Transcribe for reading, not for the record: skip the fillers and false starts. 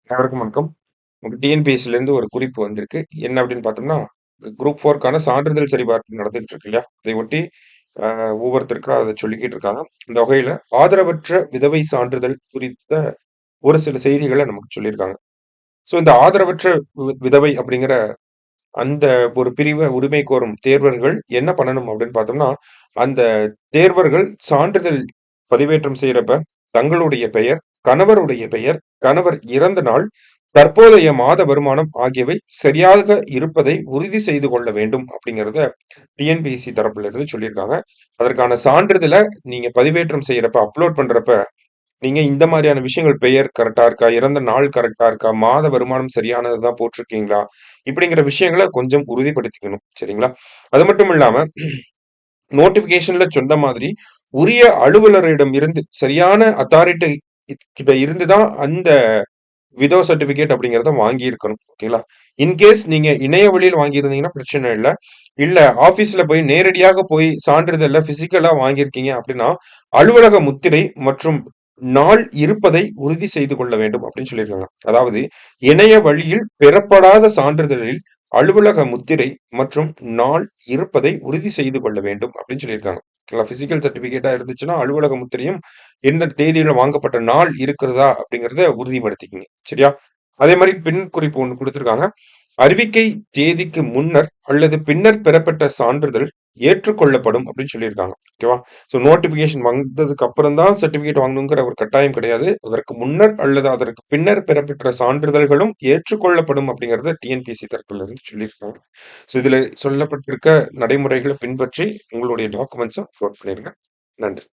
அனைவருக்கும் வணக்கம். உங்களுக்கு டிஎன்பிஎஸ்சிலேருந்து ஒரு குறிப்பு வந்திருக்கு. என்ன அப்படின்னு பார்த்தோம்னா, குரூப் 4க்கான சான்றிதழ் சரிபார்ப்பு நடந்துட்டு இருக்கு இல்லையா? இதை ஒட்டி ஒவ்வொருத்தருக்கா அத சொல்லிக்கிட்டு இருக்காங்க. இந்த வகையில ஆதரவற்ற விதவை சான்றிதழ் குறித்த ஒரு சில செய்திகள நமக்கு சொல்லியிருக்காங்க. ஸோ இந்த ஆதரவற்ற விதவை அப்படிங்கிற அந்த ஒரு பிரிவ உரிமை கோரும் தேர்வர்கள் என்ன பண்ணணும் அப்படின்னு பார்த்தோம்னா, அந்த தேர்வர்கள் சான்றிதழ் பதிவேற்றம் செய்யறப்ப தங்களுடைய பெயர், கணவருடைய பெயர், கணவர் இறந்த நாள், தற்போதைய மாத வருமானம் ஆகியவை சரியாக இருப்பதை உறுதி செய்து கொள்ள வேண்டும் அப்படிங்கிறத டிஎன்பிஎஸ்சி தரப்புல இருந்து சொல்லியிருக்காங்க. அதற்கான சான்றிதழ நீங்க பதிவேற்றம் செய்யறப்ப, அப்லோட் பண்றப்ப, நீங்க இந்த மாதிரியான விஷயங்கள் பெயர் கரெக்ட்டா இருக்கா? இறந்த நாள் கரெக்ட்டா இருக்கா? மாத வருமானம் சரியானது தான் போட்டிருக்கீங்களா? இப்படிங்கிற விஷயங்கள கொஞ்சம் உறுதிப்படுத்திக்கணும். சரிங்களா? அது மட்டும் இல்லாம நோட்டிஃபிகேஷன்ல சொன்ன மாதிரி உரிய அலுவலரிடம் இருந்து சரியான அத்தாரிட்டி கிட்ட இருந்து தான் அந்த விதோ சர்டிபிகேட் அப்படிங்கிறத வாங்கியிருக்கணும். ஓகேங்களா? இன்கேஸ் நீங்க இணைய வழியில் வாங்கியிருந்தீங்கன்னா பிரச்சனை இல்ல. இல்ல ஆபீஸ்ல போய் நேரடியாக போய் சான்றிதழ பிசிக்கலா வாங்கியிருக்கீங்க அப்படின்னா, அலுவலக முத்திரை மற்றும் நாள் இருப்பதை உறுதி செய்து கொள்ள வேண்டும் அப்படின்னு சொல்லியிருக்காங்க. அதாவது இணைய வழியில் பெறப்படாத சான்றிதழில் அலுவலக முத்திரை மற்றும் நாள் இருப்பதை உறுதி செய்து கொள்ள வேண்டும் அப்படின்னு சொல்லியிருக்காங்க. ஓகேங்களா? பிசிக்கல் சர்டிபிகேட்டா இருந்துச்சுன்னா அலுவலக முத்திரையும் எந்த தேதியில வாங்கப்பட்ட நாள் இருக்கிறதா அப்படிங்கிறத உறுதிப்படுத்திக்கங்க. சரியா? அதே மாதிரி பின் குறிப்பு ஒண்ணு குடுத்திருக்காங்க. அறிவிக்கை தேதிக்கு முன்னர் அல்லது பின்னர் பெறப்பட்ட சான்றிதழ் ஏற்றுக்கொள்ளப்படும் அப்படின்னு சொல்லியிருக்காங்க. ஓகேவா? ஸோ நோட்டிஃபிகேஷன் வந்ததுக்கு அப்புறம் தான் சர்டிபிகேட் வாங்கணுங்கிற ஒரு கட்டாயம் கிடையாது. அதற்கு முன்னர் அல்லது அதற்கு பின்னர் பெறப்பெற்ற சான்றிதழ்களும் ஏற்றுக்கொள்ளப்படும் அப்படிங்கிறத டிஎன்பிஎஸ்சி தரப்புல இருந்து சொல்லியிருக்காங்க. ஸோ இதுல சொல்லப்பட்டிருக்க நடைமுறைகளை பின்பற்றி உங்களுடைய டாக்குமெண்ட்ஸ அப்லோட் பண்ணிருங்க. நன்றி.